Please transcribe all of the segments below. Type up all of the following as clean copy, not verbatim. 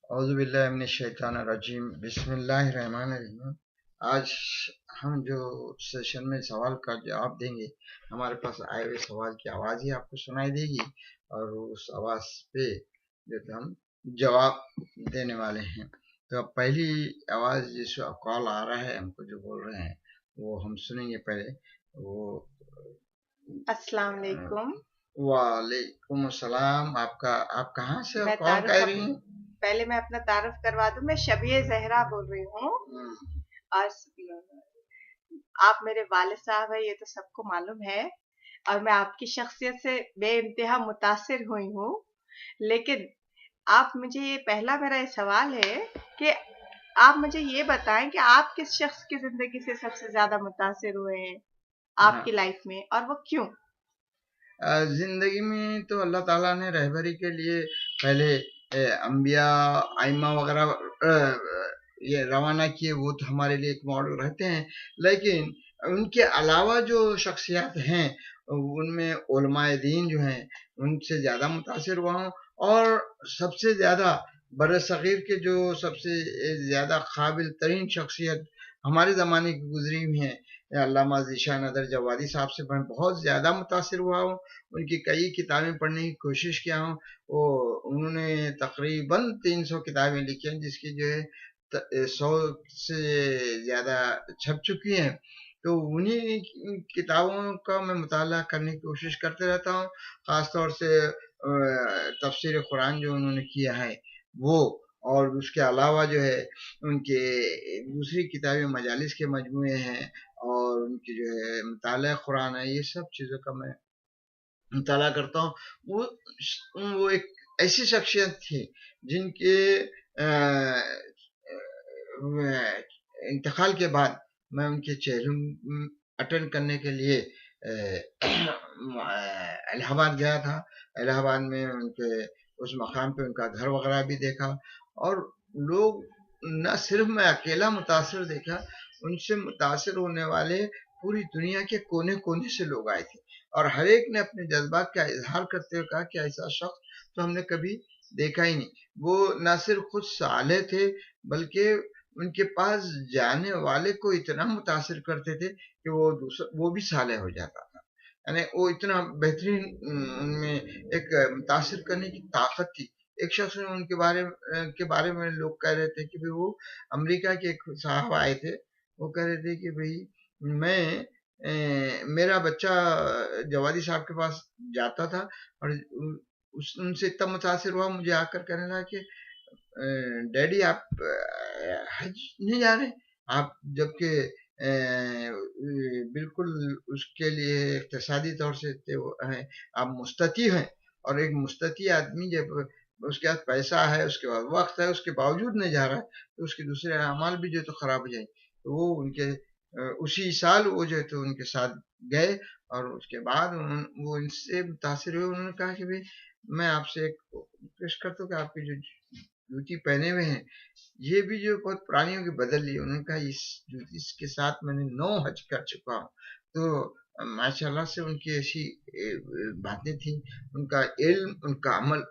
اعوذ باللہ من الشیطان الرجیم، بسم اللہ الرحمن الرحیم۔ آج ہم جو سیشن میں سوال کا جواب دیں گے، ہمارے پاس آئے ہوئے سوال کی آواز ہی آپ کو سنائی دے گی، اور اس آواز پہ جو ہم جواب دینے والے ہیں۔ تو اب پہلی آواز جس کال آ رہا ہے، ہم کو جو بول رہے ہیں وہ ہم سنیں گے پہلے۔ وہ السلام علیکم۔ وعلیکم السلام۔ آپ کہاں سے میں کون کہہ رہی ہیں؟ پہلے میں اپنا تعارف کروا دوں، میں شبیہ زہرا بول رہی ہوں، اور آپ میرے والد صاحب ہیں، یہ تو سب کو معلوم ہے، اور میں آپ کی شخصیت سے بے انتہا متاثر ہوئی ہوں۔ لیکن آپ مجھے پہلا میرا یہ سوال ہے کہ آپ مجھے یہ بتائیں کہ آپ کس شخص کی زندگی سے سب سے زیادہ متاثر ہوئے ہیں آپ کی لائف میں، اور وہ کیوں؟ زندگی میں تو اللہ تعالیٰ نے رہبری کے لیے پہلے انبیاء، ائمہ وغیرہ یہ روانہ کیے، وہ تو ہمارے لیے ایک ماڈل رہتے ہیں۔ لیکن ان کے علاوہ جو شخصیات ہیں، ان میں علماء دین جو ہیں ان سے زیادہ متاثر ہوا ہوں، اور سب سے زیادہ بر صغیر کے جو سب سے زیادہ قابل ترین شخصیت ہمارے زمانے کی گزری ہوئی ہیں، علامہ ذیشان ندر جوادی صاحب سے میں بہت زیادہ متاثر ہوا ہوں۔ ان کی کئی کتابیں پڑھنے کی کوشش کیا ہوں۔ انہوں نے تقریباً 300 کتابیں لکھی ہیں، جس کی جو ہے 100 سے زیادہ چھپ چکی ہیں۔ تو انہی کتابوں کا میں مطالعہ کرنے کی کوشش کرتے رہتا ہوں، خاص طور سے تفسیر قرآن جو انہوں نے کیا ہے وہ، اور اس کے علاوہ جو ہے ان کے دوسری کتابیں مجالس کے مجموعے ہیں، اور ان کی جو ہے مطالعہ قرآن ہے، یہ سب چیزوں کا میں مطالعہ کرتا ہوں۔ وہ ایک ایسی شخصیت تھی جن کے انتقال کے بعد میں ان کے چہلم اٹینڈ کرنے کے لیے الہ آباد گیا تھا۔ الہ آباد میں ان کے اس مقام پہ ان کا گھر وغیرہ بھی دیکھا، اور لوگ نہ صرف میں اکیلا متاثر دیکھا، ان سے متاثر ہونے والے پوری دنیا کے کونے کونے سے لوگ آئے تھے، اور ہر ایک نے اپنے جذبات کا اظہار کرتے ہوئے کہا کہ ایسا شخص تو ہم نے کبھی دیکھا ہی نہیں۔ وہ نہ صرف خود صالح تھے، بلکہ ان کے پاس جانے والے کو اتنا متاثر کرتے تھے کہ وہ بھی صالح ہو جاتا تھا۔ یعنی وہ اتنا بہترین ان میں ایک متاثر کرنے کی طاقت تھی۔ ایک شخص ان کے بارے میں لوگ کہہ رہے تھے کہ وہ امریکہ کے ایک صاحب آئے تھے، وہ کہہ رہے تھے کہ میرا بچہ جوادی صاحب کے پاس جاتا تھا، اور ان سے اتنا متاثر ہوا، مجھے آ کر کہنے لگا کہ ڈیڈی آپ حج نہیں جا رہے؟ آپ جبکہ بالکل اس کے لیے اقتصادی طور سے آپ مستطیع ہیں، اور ایک مستطیع آدمی جب اس کے پاس پیسہ ہے، اس کے پاس وقت ہے، اس کے باوجود نہیں جا رہا ہے، تو اس کے دوسرے اعمال بھی جو تو خراب ہو جائیں۔ تو وہ ان کے اسی سال وہ جو ہے تو ان کے ساتھ گئے، اور اس کے بعد وہ ان سے متاثر ہوئے۔ انہوں نے کہا کہ میں آپ سے ایک ریکویسٹ کرتا ہوں کہ آپ کی جو جوتی پہنے ہوئے ہیں یہ بھی جو بہت پرانی ہوگی، بدل لی۔ انہوں نے کہا اس جوتی کے ساتھ میں نے 9 حج کر چکا ہوں۔ تو ماشاء اللہ سے ان کی ایسی باتیں تھیں، ان کا علم، ان کا عمل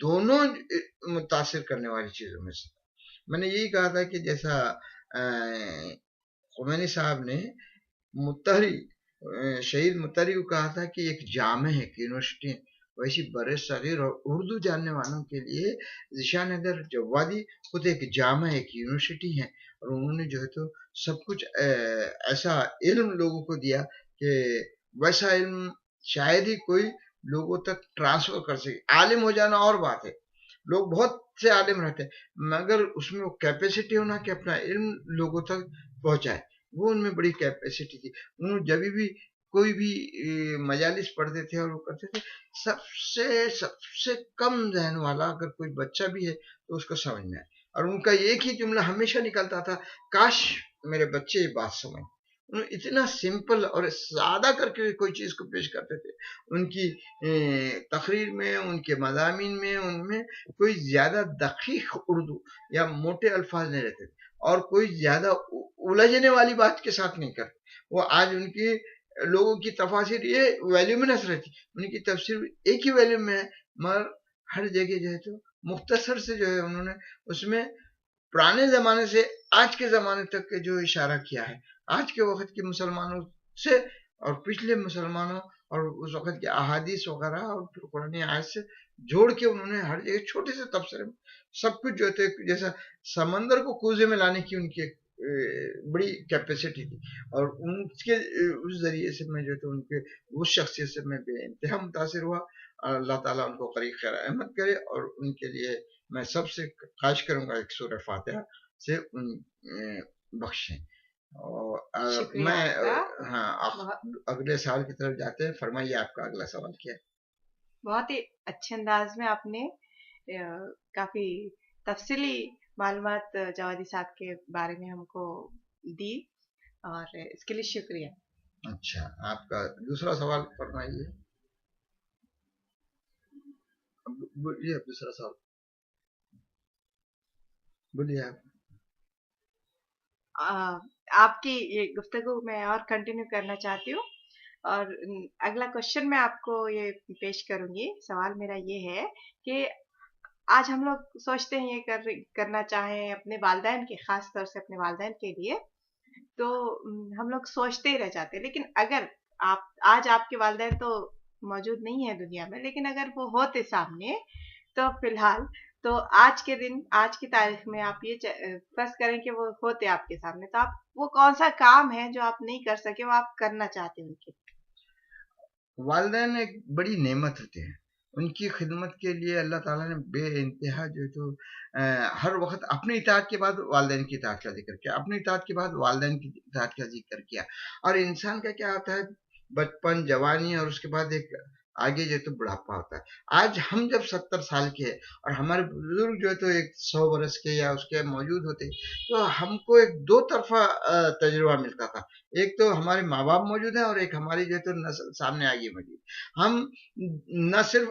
دونوں متاثر کرنے والی چیزوں میں سے۔ میں نے یہی کہا تھا کہ جیسا خمینی صاحب نے شہید متحری کو کہا تھا کہ ایک جامع ہے، ایک یونیورسٹی ہے، ویسی برِ صغیر اور اردو جاننے والوں کے لیے ذیشان ندر جوادی خود ایک جامع، ایک یونیورسٹی ہے، اور انہوں نے جو ہے تو سب کچھ ایسا علم لوگوں کو دیا کہ ویسا علم شاید ہی کوئی لوگوں تک ٹرانسفر کر سکے۔ عالم ہو جانا اور بات ہے، لوگ بہت سے عالم رہتے ہیں، مگر اس میں وہ کیپیسٹی ہونا کہ اپنا علم لوگوں تک پہنچائے، وہ ان میں بڑی کیپیسٹی تھی۔ انہوں جب بھی کوئی بھی مجالس پڑھتے تھے اور وہ کرتے تھے، سب سے کم ذہن والا اگر کوئی بچہ بھی ہے تو اس کو سمجھ میں آئے، اور ان کا ایک ہی جملہ ہمیشہ نکلتا تھا، کاش میرے بچے یہ بات سمجھ۔ اتنا سمپل اور سادہ کر کے کوئی چیز کو پیش کرتے تھے۔ ان کی تقریر میں، ان کے مضامین میں، ان میں کوئی زیادہ دقیق اردو یا موٹے الفاظ نہیں رہتے تھے، اور کوئی زیادہ الجھنے والی بات کے ساتھ نہیں کرتے۔ وہ آج ان کی لوگوں کی تفاسیر یہ ویلیومنس رہتی، ان کی تفسیر ایک ہی ویلیوم میں ہے، مگر ہر جگہ جو ہے تو مختصر سے جو ہے انہوں نے اس میں پرانے زمانے سے آج کے زمانے تک کے جو اشارہ کیا ہے، آج کے وقت کے مسلمانوں سے اور پچھلے مسلمانوں اور اس وقت کے احادیث وغیرہ اور قرآن آیت سے جوڑ کے انہوں نے ہر جگہ چھوٹے سے تبصرے میں سب کچھ جو تھے، جیسا سمندر کو کوزے میں لانے کی ان کی بڑی کیپیسٹی تھی، اور ان کے اس ذریعے سے میں جو تھا ان کے اس شخصیت سے میں بے انتہا متاثر ہوا. اللہ تعالیٰ ان کو قریب خیر احمد کرے، اور ان کے لیے میں سب سے خواہش کروں گا ایک سورہ فاتحہ سے ان بخشیں. اور میں ہاں اگلے سال کی طرف جاتے ہیں. فرمائیے آپ کا اگلا سوال کیا ہے؟ بہت ہی اچھے انداز میں آپ نے کافی تفصیلی معلومات جوادی صاحب کے بارے میں ہم کو دی، اور اس کے لیے شکریہ. اچھا، آپ کا دوسرا سوال فرمائیے. بولیے دوسرا سوال بولیے آپ. آپ کی یہ گفتگو میں اور کنٹینیو کرنا چاہتی ہوں، اور اگلا کوشچن میں آپ کو یہ پیش کروں گی. سوال میرا یہ ہے کہ آج ہم لوگ سوچتے ہیں یہ کرنا چاہیں اپنے والدین کے، خاص طور سے اپنے والدین کے لیے، تو ہم لوگ سوچتے ہی رہ جاتے ہیں. لیکن اگر آج آپ کے والدین تو موجود نہیں ہے دنیا میں، لیکن اگر وہ ہوتے سامنے، تو فی الحال تو آج کے دن، آج کی تاریخ میں آپ یہ فرض کریں کہ وہ ہوتے آپ کے سامنے، تو آپ وہ کون سا کام ہے جو آپ نہیں کر سکے وہ آپ کرنا چاہتے ہیں ان کے؟ والدین ایک بڑی نعمت ہوتے ہیں، ان کی خدمت کے لیے اللہ تعالیٰ نے بے انتہا جو تو ہر وقت اپنی اطاعت کے بعد والدین کی اطاعت کا ذکر کیا، اپنی اطاعت کے بعد والدین کی اطاعت کا ذکر کیا. اور انسان کا کیا ہوتا ہے، بچپن، جوانی، اور اس کے بعد ایک آگے جو تو بڑھاپا ہوتا ہے. آج ہم جب 70 سال کے اور ہمارے بزرگ جو ہے تو 100 برس کے یا اس کے موجود ہوتے، تو ہم کو ایک دو طرفہ تجربہ ملتا تھا. ایک تو ہمارے ماں باپ موجود ہیں، اور ایک ہماری جو ہے تو نسل سامنے آگے موجود. ہم نہ صرف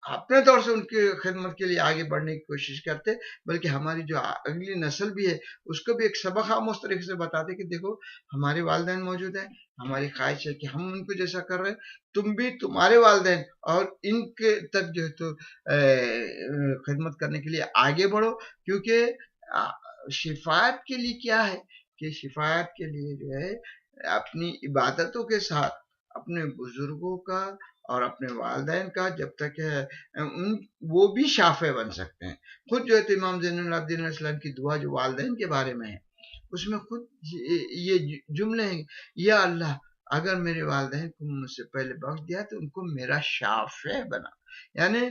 اپنے طور سے ان کی خدمت کے لیے آگے بڑھنے کی کوشش کرتے، بلکہ ہماری جو اگلی نسل بھی ہے اس کو بھی ایک سبق آموز طریقے سے بتاتے کہ دیکھو ہمارے والدین موجود ہیں، ہماری خواہش ہے کہ ہم ان کو جیسا کر رہے ہیں تم بھی تمہارے والدین اور ان کے تک جو ہے تو خدمت کرنے کے لیے آگے بڑھو. کیونکہ شفاعت کے لیے کیا ہے کہ شفاعت کے لیے جو ہے اپنی عبادتوں کے ساتھ اپنے بزرگوں کا اور اپنے والدین کا جب تک ہے وہ بھی شافع بن سکتے ہیں. خود جو ہے تو امام زین العابدین علیہ السلام کی دعا جو والدین کے بارے میں ہے، اس میں خود یہ جملے ہیں، یا اللہ اگر میرے والدین کو مجھ سے پہلے بخش دیا تو ان کو میرا شافع بنا. یعنی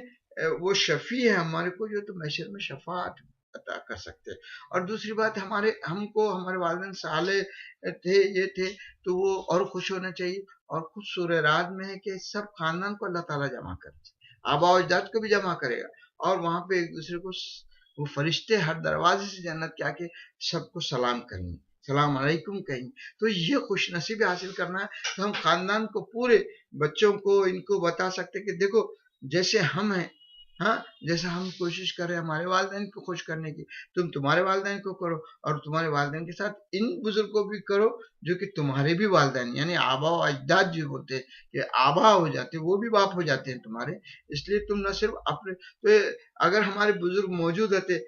وہ شفیع ہے ہمارے کو جو تو محشر میں شفاعت عطا کر سکتے. اور دوسری بات ہم کو ہمارے والدین صالح تھے، یہ تھے، تو وہ اور خوش ہونا چاہیے. اور خود سورہ رعد میں ہے کہ سب خاندان کو اللہ تعالیٰ جمع کرے، آبا و اجداد کو بھی جمع کرے گا، اور وہاں پہ ایک دوسرے کو وہ فرشتے ہر دروازے سے جنت کے آ کے سب کو سلام کریں گے، سلام علیکم کہیں گے. تو یہ خوش نصیبی حاصل کرنا ہے تو ہم خاندان کو، پورے بچوں کو، ان کو بتا سکتے کہ دیکھو جیسے ہم ہیں، ہاں جیسا ہم کوشش کر رہے ہیں ہمارے والدین کو خوش کرنے کی، تم تمہارے والدین کو کرو، اور تمہارے والدین کے ساتھ ان بزرگ کو بھی کرو جو کہ تمہارے بھی والدین، یعنی آبا و اجداد جو ہوتے ہیں کہ آبا ہو جاتے وہ بھی باپ ہو جاتے ہیں تمہارے. اس لیے تم نہ صرف اپنے، تو اگر ہمارے بزرگ موجود رہتے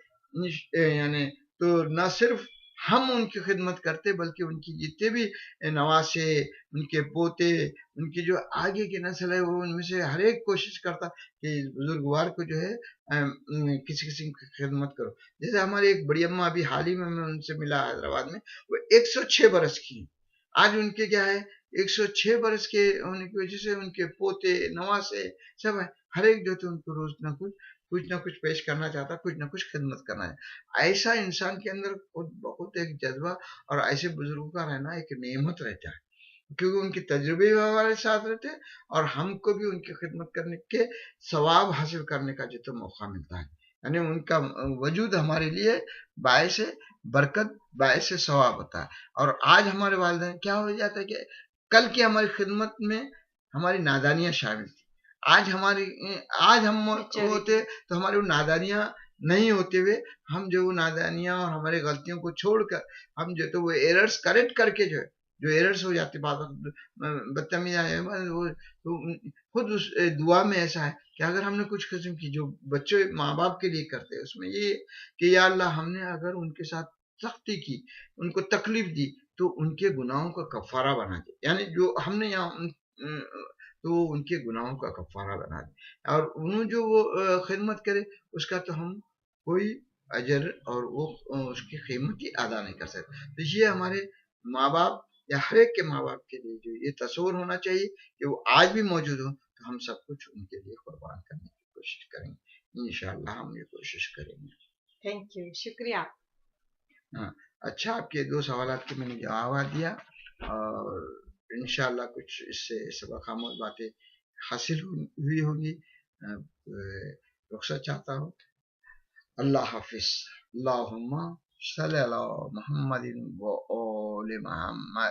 یعنی تو نہ صرف ہم ان کی خدمت کرتے بلکہ ان کی جتنے بھی نواسے، ان کے پوتے، ان کی جو آگے کی نسل ہے، وہ ان میں سے ہر ایک کوشش کرتا کہ بزرگوار کو جو ہے کسی قسم کی خدمت کرو. جیسے ہماری ایک بڑی اماں ابھی حال ہی میں ان سے ملا حیدرآباد میں، وہ 106 برس کی. آج ان کے کیا ہے 106 برس کے ہونے کی وجہ سے ان کے پوتے، نواسے سب ہے، ہر ایک جو تو ان کو روز کچھ نہ کچھ پیش کرنا چاہتا، کچھ نہ کچھ خدمت کرنا ہے. ایسا انسان کے اندر خود بہت ایک جذبہ، اور ایسے بزرگوں کا رہنا ایک نعمت رہتا ہے، کیونکہ ان کے تجربے بھی ہمارے ساتھ رہتے ہیں، اور ہم کو بھی ان کی خدمت کرنے کے ثواب حاصل کرنے کا جو موقع ملتا ہے. یعنی ان کا وجود ہمارے لیے باعث برکت، باعث ثواب ہوتا ہے. اور آج ہمارے والدین کیا ہو جاتا ہے کہ کل کی ہماری خدمت میں ہماری نادانیاں شامل تھی. آج ہم ہوتے تو ہماری وہ نادانیاں نہیں ہوتے ہوئے، ہم جو نادانیاں اور ہماری غلطیوں کو چھوڑ کر ہم جو تو وہ ایررز کریکٹ کر کے جو ایررز ہو جاتے بعض بدتمیزی خود اس دعا میں ایسا ہے کہ اگر ہم نے کچھ قسم کی جو بچے ماں باپ کے لیے کرتے ہیں، اس میں یہ کہ یا اللہ ہم نے اگر ان کے ساتھ سختی کی، ان کو تکلیف دی، تو ان کے گناہوں کا کفارہ بنا دے، یعنی جو ہم نے یہاں تو ان کے گناہوں کا کفارہ بنا دے، اور انہوں جو وہ خدمت کرے اس کا تو ہم کوئی اجر اور وہ اس کی قیمت ہی ادا نہیں کر سکتے. تو یہ ہمارے ماں باپ یا ہر ایک کے ماں باپ کے لیے جو یہ تصور ہونا چاہیے کہ وہ آج بھی موجود ہوں، تو ہم سب کچھ ان کے لیے قربان کرنے کی کوشش کریں گے. انشاءاللہ ہم یہ کوشش کریں گے. تھینک یو، شکریہ. ہاں اچھا، آپ کے 2 سوالات کے میں نے جواب دیا، اور انشاءاللہ کچھ اس سے سبق آموز باتیں حاصل ہوئی ہوں گی. رخصت چاہتا ہوں. اللہ حافظ. اللہم صلی علی محمد و آل محمد.